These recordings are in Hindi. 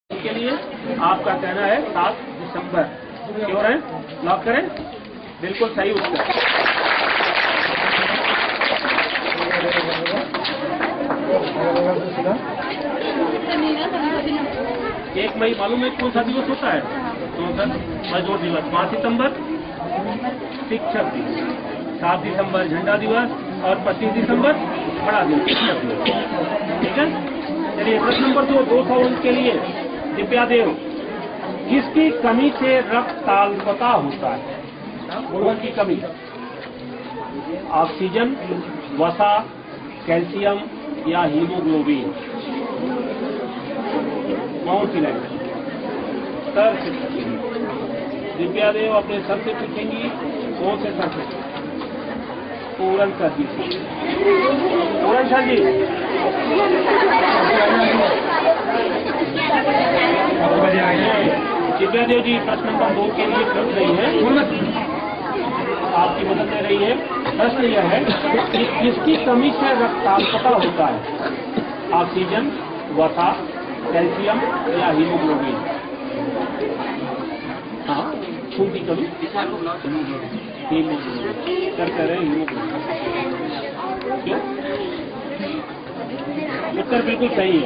के लिए आपका कहना है 7 दिसंबर। श्योर है? लॉक करें? बिल्कुल सही उत्तर। 1 मई मालूम है कौन सा दिवस होता है? मजदूर दिवस। 5 सितंबर शिक्षक दिवस, 7 दिसंबर झंडा दिवस और 25 दिसंबर बड़ा दिवस शिक्षक दिवस। ठीक है, चलिए प्रश्न नंबर 2 सवाल के लिए दिव्या देव, किसकी कमी से रक्तताल्पता होता है? गुणों की कमी। ऑक्सीजन, वसा, कैल्शियम या हीमोग्लोबिन? कौन सी लाइन? सर से पूछेंगी दिव्या देव, अपने सर से पूछेंगी। कौन से सर से? पूरन सर जी से। पूरन सर जी, दिव्या देव जी प्रश्न नंबर 2 के लिए पूछ रही है, आपकी मदद ले रही है। प्रश्न यह है कि किसकी कमी से रक्तताल्पता होता है? ऑक्सीजन, वसा, कैल्शियम या हीमोग्लोबिन? हाँ, खून की कमी। हीमोग्लोबिन कर कह रहे हैं, हीमोग्लोबिन। क्यों? उत्तर बिल्कुल सही है।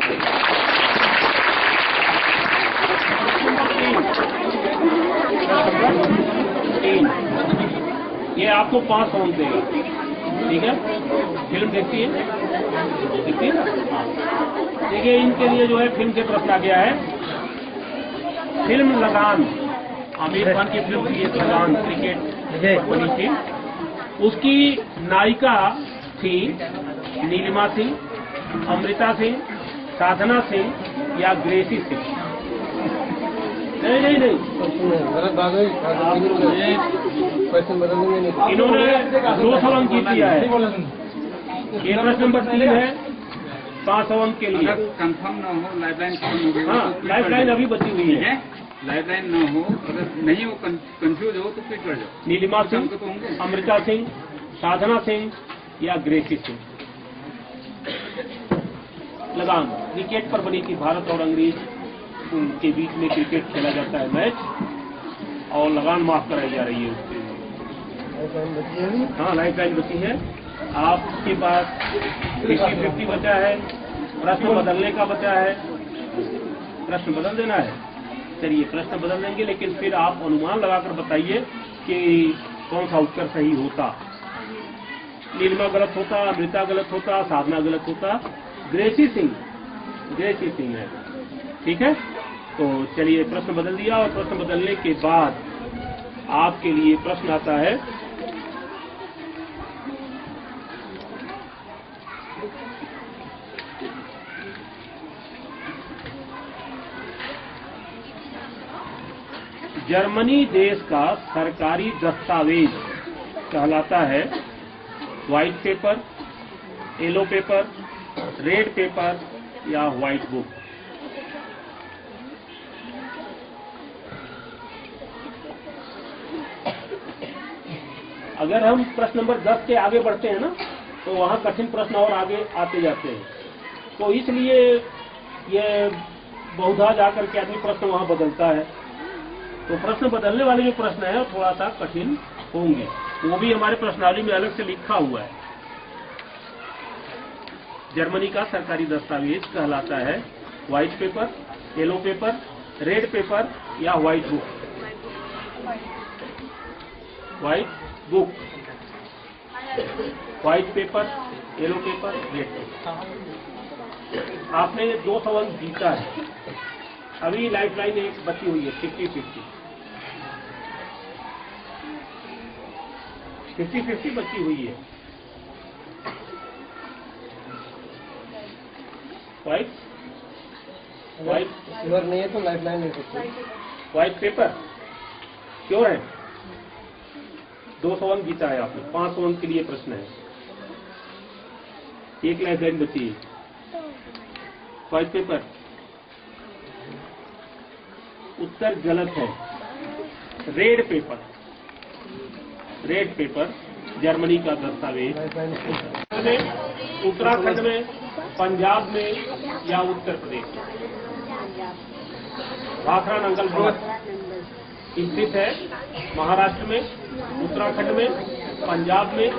ये आपको 5 पॉइंट देगा। ठीक है, फिल्म देखती है? देखती है ना? देखिए, इनके लिए जो है फिल्म से प्रश्न आ गया है। फिल्म लगान, आमिर खान की फिल्म थी लगान, क्रिकेट बनी थी। उसकी नायिका थी नीलिमा सिंह, अमृता सिंह, साधना सिंह या ग्रेसी सिंह? नहीं, इन्होंने 2 सवाल जीत लिया है। ये प्रश्न नंबर 3 है 5 सवाल के लिए। कंफर्म न हो, लाइफलाइन। हाँ, लाइफलाइन अभी बची हुई है। लाइफलाइन न हो, अगर नहीं हो, कंफ्यूज हो तो फिर कर जाओ। नीलिमा सिंह, अमृता सिंह, साधना सिंह या ग्रेसी सिंह? लगान क्रिकेट पर बनी थी। भारत और अंग्रेज के बीच में क्रिकेट खेला जाता है मैच, और लगान माफ कराई जा रही है उसके लिए। हाँ, लाइफ लाइन बची है। आपके पास 50-50 बचा है। प्रश्न बदलने का बचा है। प्रश्न बदल देना है। चलिए प्रश्न बदल देंगे, लेकिन फिर आप अनुमान लगाकर बताइए कि कौन सा उत्तर सही होता। नीलिमा गलत होता, अमृता गलत होता, साधना गलत होता, ग्रेसी सिंह है। ठीक है, तो चलिए प्रश्न बदल दिया। और प्रश्न बदलने के बाद आपके लिए प्रश्न आता है, जर्मनी देश का सरकारी दस्तावेज कहलाता है white paper, yellow paper, red paper या व्हाइट बुक? अगर हम प्रश्न नंबर 10 के आगे बढ़ते हैं ना, तो वहां कठिन प्रश्न और आगे आते जाते हैं। तो इसलिए ये बहुधा जाकर के आदमी प्रश्न वहां बदलता है। तो प्रश्न बदलने वाले जो प्रश्न है थोड़ा सा कठिन होंगे। वो भी हमारे प्रश्नावली में अलग से लिखा हुआ है। जर्मनी का सरकारी दस्तावेज कहलाता है white paper, yellow paper, red paper या white book? White book, yellow paper, yellow paper, red पेपर। आपने 2 सवाल जीता है। अभी लाइफ लाइन एक बची हुई है 50-50। 50-50 बची हुई है। व्हाइट श्योर नहीं है तो लाइफ लाइन ले सकते हैं। व्हाइट पेपर श्योर है? 2 सवाल जीता है आपने। 5 सवाल के लिए प्रश्न है। एक लाइफ लाइन बची है। व्हाइट पेपर उत्तर गलत है। रेड पेपर जर्मनी का दस्तावेज उत्तराखंड में, पंजाब में या उत्तर प्रदेश में? भाखरा नंगल ब्लॉक स्थित है महाराष्ट्र में, उत्तराखंड में, पंजाब में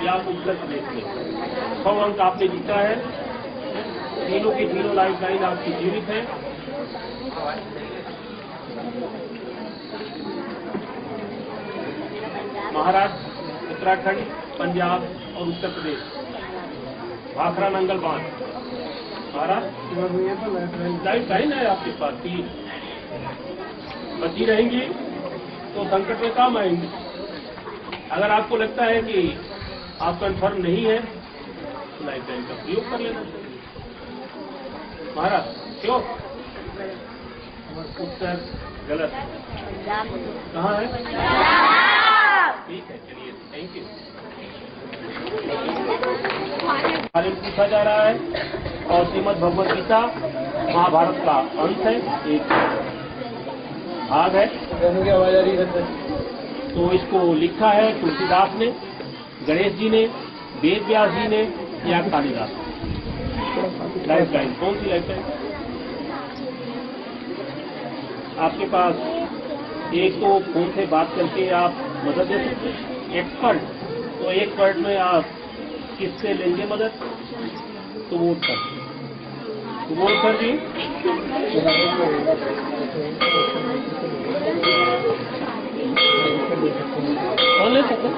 या उत्तर प्रदेश में। 100 अंक आपने जीता है। तीनों की तीनों लाइफ लाइन आपकी जीवित है। महाराष्ट्र, उत्तराखंड, पंजाब और उत्तर प्रदेश, भाखरा नंगल बांध। महाराष्ट्र लाइफ लाइन है आपके पास, 3 बची रहेंगी तो संकट में काम आएंगे। अगर आपको लगता है कि आप कंफर्म नहीं है तो लाइफ लाइन का प्रयोग कर लेना चाहिए। महाराज क्यों? उत्तर गलत। कहाँ है? ठीक है, चलिए, थैंक यू। बारे में पूछा जा रहा है और श्रीमद् भगवद गीता महाभारत का अंश है, एक भाग है। की आवाज आ रही है। तो इसको लिखा है तुलसीदास ने, गणेश जी ने, वेद व्यास जी ने या कालिदास ने। लाइफ लाइन कौन सी लाइफ लाइन? आपके पास एक तो फोन से बात करके आप मदद दे सकते हैं, एक्सपर्ट। तो एक्सपर्ट में आप किससे लेंगे मदद? तो वोट कर, तो वोट कर जी। कौन ले सकते?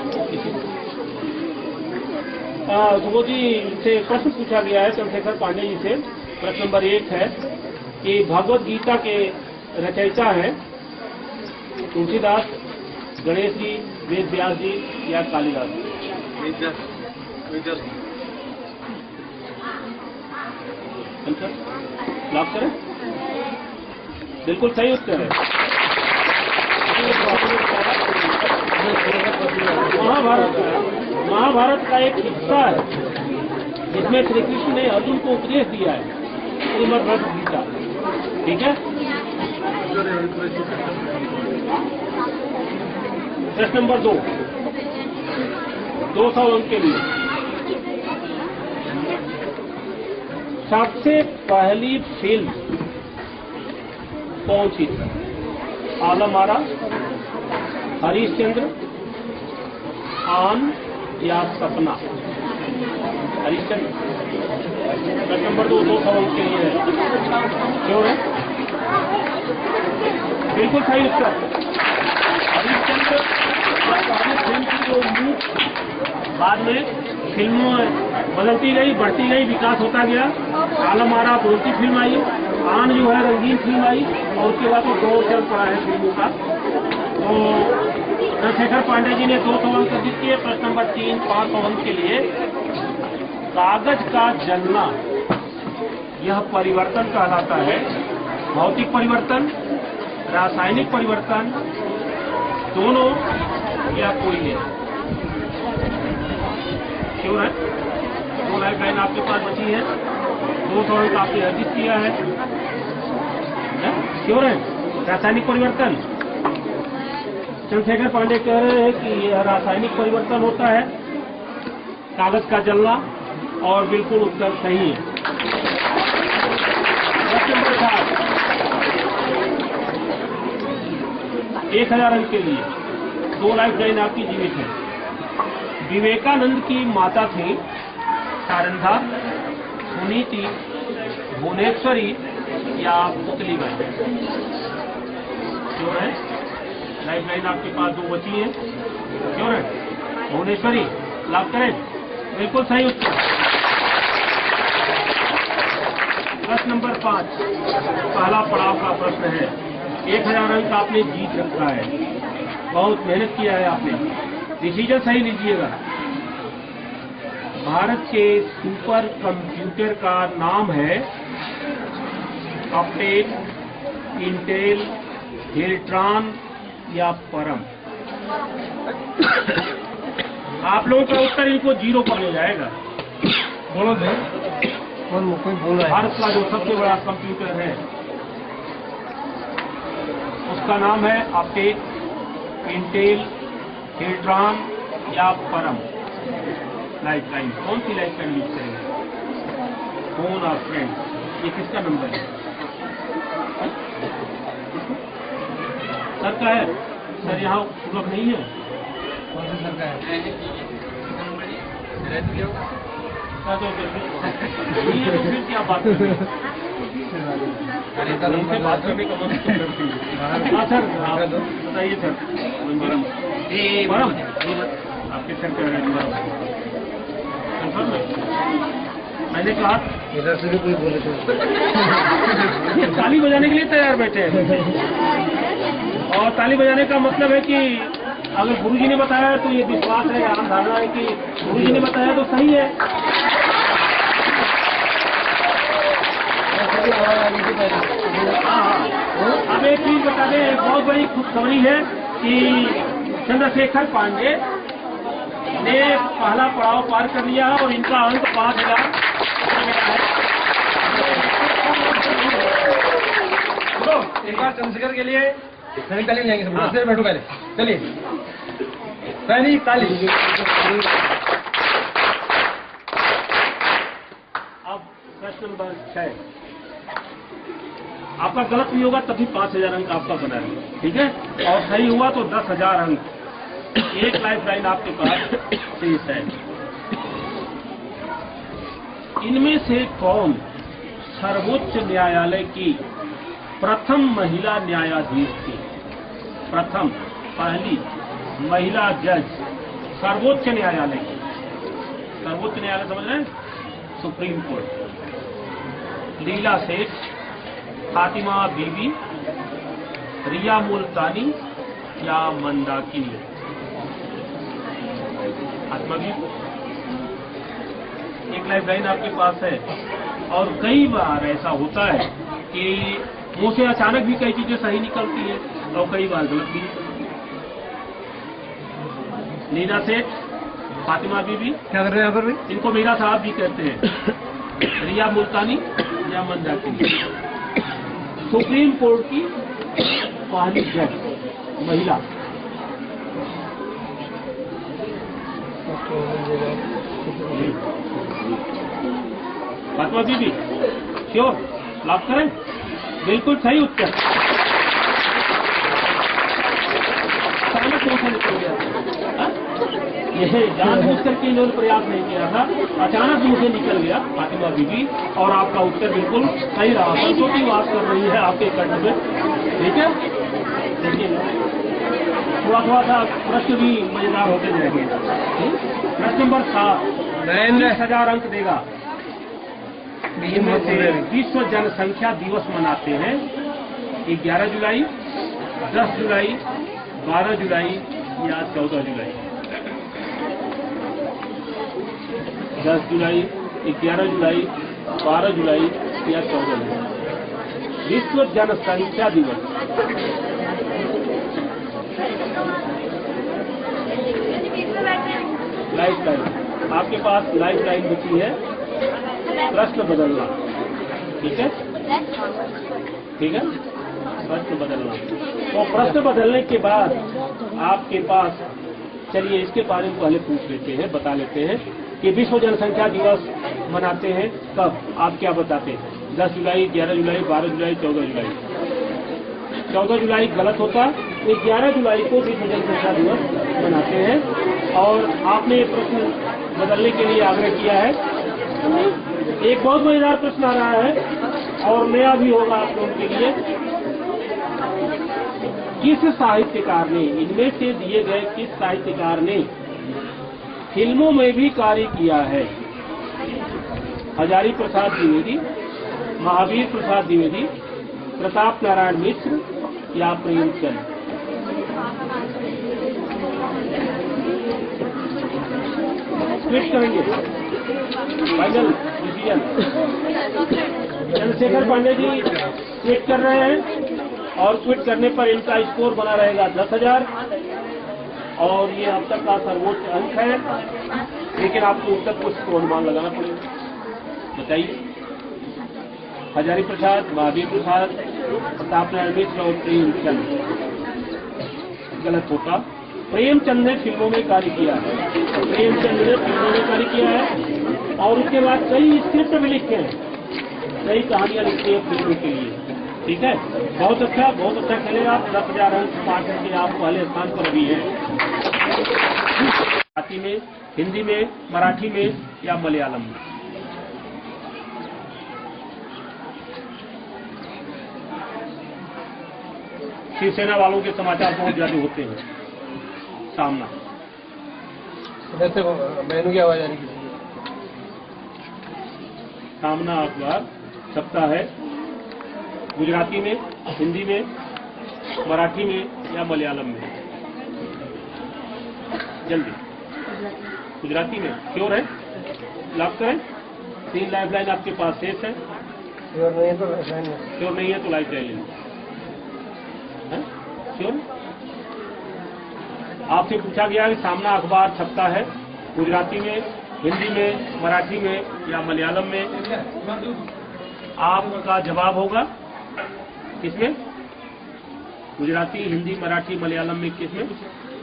तो वो जी से प्रश्न पूछा गया है चंद्रशेखर पांडे जी से। प्रश्न नंबर 1 है कि भगवत गीता के रचयिता है तुलसीदास, गणेश जी, वेद व्यास जी या कालिदास जी? लॉक करें? बिल्कुल सही उत्तर है। महाभारत का एक हिस्सा है जिसमें श्री कृष्ण ने अर्जुन को उपदेश दिया है, श्रीमद् भगवद गीता। ठीक है। प्रश्न नंबर 2, 200 अंक के लिए। सबसे पहली फिल्म कौन सी थी? आलम आरा, हरिश्चंद्र, आन या सपना? हरिश्चंद्र। प्रश्न नंबर 2, 200 अंक के लिए है। क्यों है? बिल्कुल सही उत्तर। हरिश्चंद्र फिल्म की जो मूव बाद में फिल्मों बदलती गई, बढ़ती गई, विकास होता गया। आलम आरा बोलती फिल्म आई, आन जो है रंगीन फिल्म आई, और उसके बाद तो दौर चल पड़ा है फिल्मों का। तो चंद्रशेखर पांडे जी ने 200 अंक जीत किए। प्रश्न नंबर 3, 500 अंक के लिए। कागज का जलना यह परिवर्तन कहलाता है। भौतिक परिवर्तन, रासायनिक परिवर्तन, दोनों या कोई नहीं? क्यों है? 2 लाइफ लाइन आपके पास बची है। 200 अंक आपने अर्जित किया है। क्यों है? रासायनिक परिवर्तन। चंद्रशेखर पांडे कह रहे हैं कि यह रासायनिक परिवर्तन होता है, कागज का जलना, और बिल्कुल उत्तर सही है। प्रश्न नंबर 4, 1000 अंक के लिए। 2 लाइफ लाइन आपकी जीवित है। विवेकानंद की माता थी शारदा, सुनीति, भुवनेश्वरी या पुतलीबाई? क्यों है? लाइफ लाइन आपके पास 2 बची है। क्यों है? भुवनेश्वरी। लाभ करें? बिल्कुल सही उत्तर। प्रश्न नंबर 5, पहला पड़ाव का प्रश्न है। 1000 अंक आपने जीत रखा है, बहुत मेहनत किया है आपने। डिसीजन सही लीजिएगा। भारत के सुपर कंप्यूटर का नाम है अपटेल, इंटेल, हेल्ट्रॉन या परम? आप लोगों का उत्तर इनको 0 पर ले जाएगा। बोलो भाई, कोई बोल रहा है? भारत का जो सबसे बड़ा कंप्यूटर है उसका नाम है अपटेल, इंटेल, हेल्ट्रॉन या परम? लाइफ लाइन कौन सी लाइफ लाइन यूज करेंगे? फोन और फ्रेंड, ये किसका नंबर है? सुलभ का है सर, यहाँ सुलभ नहीं है। कौन सा सर का है? नहीं है तो फिर क्या बात कर रहे हैं? उनसे बात करने का मन तो करती है। हाँ सर, आप बताइए सर। बरम आपके सर कह रहे हैं कंफर्म है? मैंने कहा इधर से भी कोई बोले तो ये ताली बजाने के लिए तैयार बैठे हैं, और ताली बजाने का मतलब है कि अगर गुरुजी ने बताया तो ये विश्वास है, आम धारणा है कि गुरुजी ने बताया तो सही है। अब एक चीज बता दें, एक बहुत बड़ी खुशखबरी है कि चंद्रशेखर पांडे ने पहला पड़ाव पार कर लिया है और इनका अंक 5000। एक बार चंद्रशेखर के लिए सैनिक ताली जाएंगे सब। से बैठो पहले, चलिए सैनिक ताली। अब प्रश्न नंबर 6, आपका गलत नहीं होगा तभी 5000 अंक आपका बना है, ठीक है, और सही हुआ तो 10,000 अंक। एक लाइफ लाइन आपके पास शेष है। इनमें से कौन सर्वोच्च न्यायालय की प्रथम महिला न्यायाधीश थी? प्रथम, पहली महिला जज सर्वोच्च न्यायालय की। सर्वोच्च न्यायालय समझ रहे हैं? Supreme court. लीला सेठ, फातिमा बीबी, रिया मुल्तानी या मंदाकिनी? फातिमा बीबी। एक लाइफ लाइन आपके पास है, और कई बार ऐसा होता है कि मुंह से अचानक भी कई चीजें सही निकलती है और कई बार गलत भी निकलती है। लीला सेठ, फातिमा बीबी, क्या कर रहे हैं यहाँ पर भी? इनको मीरा साहब भी कहते हैं, रिया मुल्तानी या मंदाकिनी। सुप्रीम कोर्ट की पहली जज महिला। फातिमा बीबी, श्योर? लॉक करें? बिल्कुल सही उत्तर। अचानक कौन सा निकल गया? यह जानबूझ करके इन्होंने प्रयास नहीं किया था, अचानक मुझे निकल गया फातिमा बीबी, और आपका उत्तर बिल्कुल सही रहा। बरसों की बात कर रही है आपके कंठ में, ठीक है? देखिए थोड़ा थोड़ा सा प्रश्न भी मजेदार होते जाएंगे। प्रश्न नंबर 7, 30,000 अंक देगा। इनमें से विश्व जनसंख्या दिवस मनाते हैं 11 जुलाई, 10 जुलाई, 12 जुलाई या 14 जुलाई? 10 जुलाई, 11 जुलाई, 12 जुलाई या 14 जुलाई? विश्व जनसंख्या दिवस। लाइफ लाइन आपके पास लाइफ लाइन बची है, प्रश्न बदलना, ठीक है? ठीक है, प्रश्न बदलना। तो प्रश्न बदलने के बाद आपके पास, चलिए इसके बारे में पहले पूछ लेते हैं, बता लेते हैं कि विश्व जनसंख्या दिवस मनाते हैं कब? आप क्या बताते हैं? 10 जुलाई, 11 जुलाई, 12 जुलाई, 14 जुलाई? 14 जुलाई गलत होता, 11 जुलाई को विश्व जनसंख्या दिवस मनाते हैं। और आपने प्रश्न बदलने के लिए आग्रह किया है। एक बहुत मजेदार प्रश्न आ रहा है और नया भी होगा आप लोगों के लिए। किस साहित्यकार ने, इनमें से दिए गए किस साहित्यकार ने फिल्मों में भी कार्य किया है? हजारी प्रसाद द्विवेदी, महावीर प्रसाद द्विवेदी, प्रताप नारायण मिश्र या प्रेमचंद? ट्वीट करेंगे, final decision. Chandrashekhar Pandey ji tweet कर रहे हैं, और ट्वीट करने पर इनका स्कोर बना रहेगा 10,000, और ये अब तक का सर्वोच्च अंक है। लेकिन आपको उत्तर कुछ तो अनुमान लगाना पड़ेगा, बताइए। हजारी प्रसाद, महावीर प्रसाद, प्रताप नारायण मिश्र और प्रेमचंद? गलत होता। प्रेमचंद ने फिल्मों में कार्य किया है, प्रेमचंद ने फिल्मों में कार्य किया है, और उसके बाद कई स्क्रिप्ट भी लिखे हैं, कई कहानियां लिखी है फिल्मों के लिए। ठीक है, बहुत अच्छा खेले आप। 10,000 रन पार करके आप पहले स्थान पर अभी हैं। गुजराती में, हिंदी में, मराठी में या मलयालम में? शिवसेना वालों के समाचार बहुत ज्यादा होते हैं। सामना वैसे बहनों की आवाज आ रही है। सामना अखबार छपता है गुजराती में, हिंदी में, मराठी में या मलयालम में? जल्दी। गुजराती में श्योर है? लॉक करें? 3 लाइफ लाइन आपके पास शेष है। श्योर नहीं है तो लाइफलाइन है। श्योर नहीं है तो लाइफ लाइन लेना। श्योर? आपसे पूछा गया कि सामना अखबार छपता है गुजराती में, हिंदी में, मराठी में या मलयालम में? आपका जवाब होगा किसमें? गुजराती, हिंदी, मराठी, मलयालम में किसमें?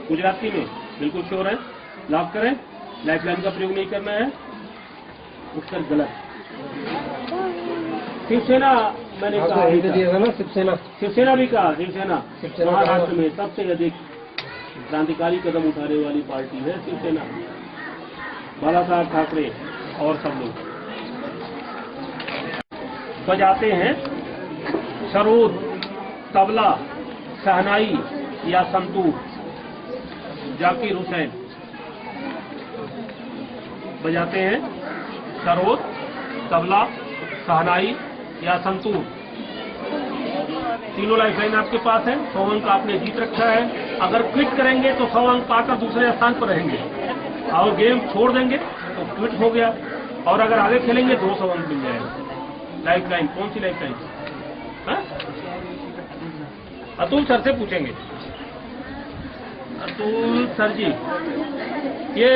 गुजराती में। बिल्कुल श्योर है? लॉक करें? लाइफलाइन का प्रयोग नहीं करना है। उत्तर गलत। शिवसेना मैंने कहा ना शिवसेना भी कहा। शिवसेना महाराष्ट्र में सबसे अधिक क्रांतिकारी कदम उठाने वाली पार्टी है शिवसेना। बाला साहब ठाकरे और सब लोग बजाते हैं सरोद, तबला, शहनाई या संतूर? जाकिर हुसैन बजाते हैं सरोद, तबला, शहनाई या संतूर? तीनों लाइफलाइन आपके पास है। 100 अंक आपने जीत रखा है। अगर क्विट करेंगे तो 100 अंक पाकर दूसरे स्थान पर रहेंगे, और गेम छोड़ देंगे तो क्विट हो गया, और अगर आगे खेलेंगे 200 अंक मिल जाएगा। लाइफलाइन कौन सी लाइफलाइन? अतुल सर से पूछेंगे। अतुल सर जी, ये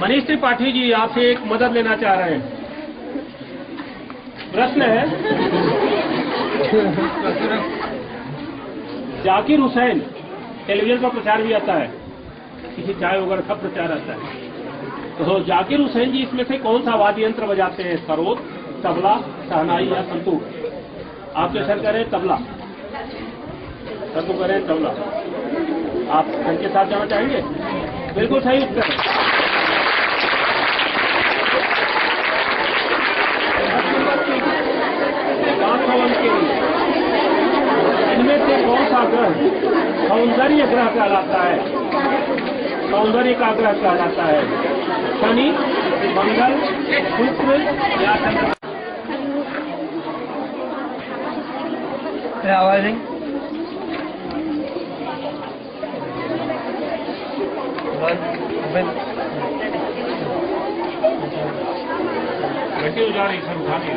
मनीष त्रिपाठी जी आपसे एक मदद लेना चाह रहे हैं। प्रश्न है, जाकिर हुसैन टेलीविजन पर प्रचार भी आता है, किसी चाय वगैरह का प्रचार आता है, तो जाकिर हुसैन जी इसमें से कौन सा वाद्य यंत्र बजाते हैं? सरोद, तबला, शहनाई या संतूर? आपके सर कह रहे हैं तबला, सर तो कह रहे हैं तबला। आप सर के साथ जाना चाहेंगे? बिल्कुल सही उत्तर है। इनमें से कौन सा ग्रह सौंदर्य ग्रह कहलाता है? सौंदर्य का ग्रह कहलाता है? शनि, मंगल, शुक्र या चंद्रमा? आवाज नहीं। घंटे उजा रही सर, उठा नहीं।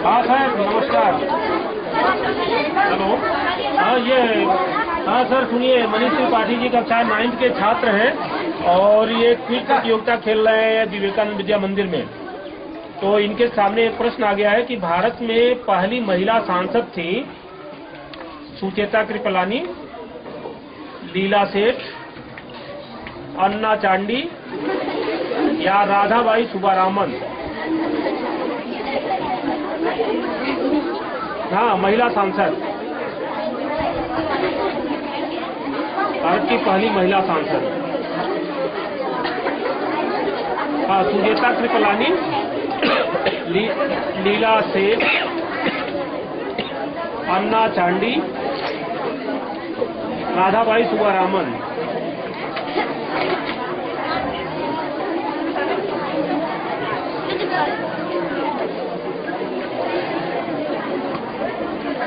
हाँ सर, नमस्कार। हेलो। हाँ सर, सुनिए, मनीष त्रिपाठी जी कक्षा 9th के छात्र हैं और ये क्विज प्रतियोगिता खेल रहे हैं विवेकानंद विद्या मंदिर में। तो इनके सामने एक प्रश्न आ गया है कि भारत में पहली महिला सांसद थी सुचेता कृपलानी, लीला सेठ, अन्ना चांडी या राधाबाई सुब्बारामन? हाँ, महिला सांसद, भारत की पहली महिला सांसद। हाँ, सुचेता कृपलानी, लीला सेठ, अन्ना चांडी, राधाबाई सुब्बारामन?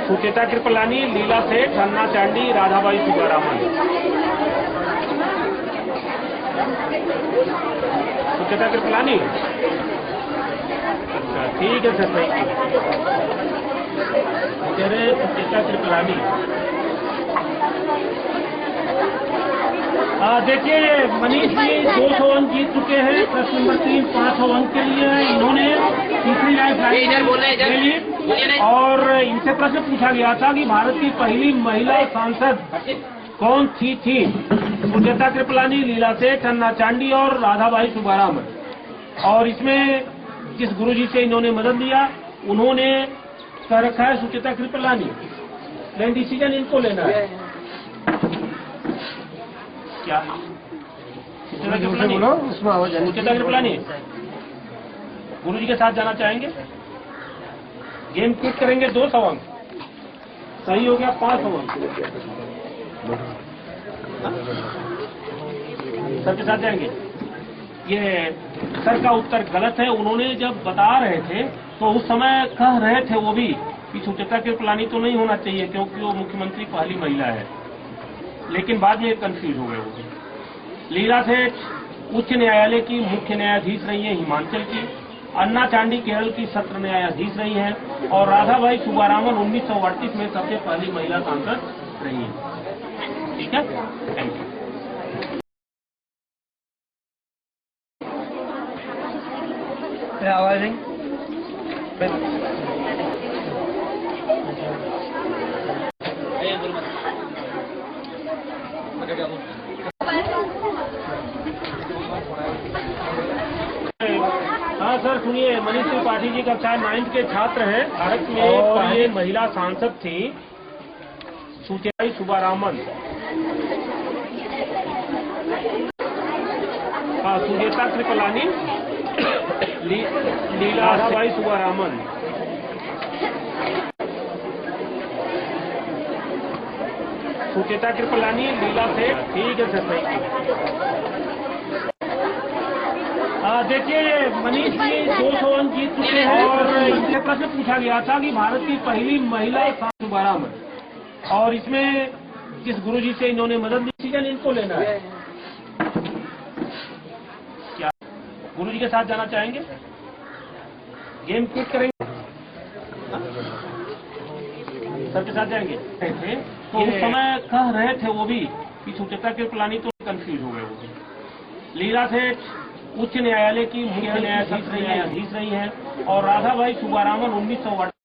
सुचेता कृपलानी, लीला सेठ, अन्ना चांडी, राधाबाई सुब्बारामन? सुचेता कृपलानी? अच्छा, ठीक है सर, थैंक यू। कह रहे सुचेता कृपलानी। देखिए मनीष जी 200 अंक जीत चुके हैं। प्रश्न नंबर 3 500 अंक के लिए है। इन्होंने तीसरी लाइफ ले ली और इनसे प्रश्न पूछा गया था कि भारत की पहली महिला सांसद कौन थी? सुचेता कृपलानी, लीला सेठ, अन्ना चांडी और राधाबाई सुब्बारामन। और इसमें जिस गुरुजी से इन्होंने मदद लिया उन्होंने कह रखा है सुचेता कृपलानी, लेकिन डिसीजन इनको लेना है। क्या सुचेता कृपलानी? सुचेता कृपलानी गुरुजी के साथ जाना चाहेंगे? गेम क्विट करेंगे 200 अंक, सही हो गया 500 अंक। सर के साथ जाएंगे? ये सर का उत्तर गलत है। उन्होंने जब बता रहे थे तो उस समय कह रहे थे वो भी कि सुचेता कृपलानी तो नहीं होना चाहिए क्योंकि वो मुख्यमंत्री पहली महिला है, लेकिन बाद में कंफ्यूज हो गए वो। लीला सेठ उच्च न्यायालय की मुख्य न्यायाधीश रही है हिमाचल की, अन्ना चांडी केरल की सत्र न्यायाधीश रही हैं और राधाबाई सुब्बारामन 1938 में सबसे पहली महिला सांसद रही है। ठीक है, थैंक यू। आवाज नहीं। हाँ सर सुनिए, मनीष त्रिपाठी जी कक्षा 9th के छात्र हैं। भारत में पहले महिला सांसद थी सुचेता सुब्बारामन। हाँ, सुचेता कृपलानी, लीला राधाबाई सुब्बारामन। सुचेता कृपलानी, लीला सेठ। ठीक है सर, थैंक यू। देखिए मनीष जी 200 अंक जीत चुके हैं और इनसे प्रश्न पूछा गया था कि भारत की पहली महिला सांसद सुब्बारामन, और इसमें जिस गुरुजी से इन्होंने मदद ली डिसीजन इनको लेना है। क्या गुरुजी के साथ जाना चाहेंगे? गेम क्विट करेंगे? सर के साथ जाएंगे? तो उस समय कह रहे थे वो भी कि सुचेता कृपलानी तो कंफ्यूज हो गए वो भी। लीला सेठ उच्च न्यायालय की मुख्य न्यायाधीश रही हैं और राधाबाई सुब्बारामन 1938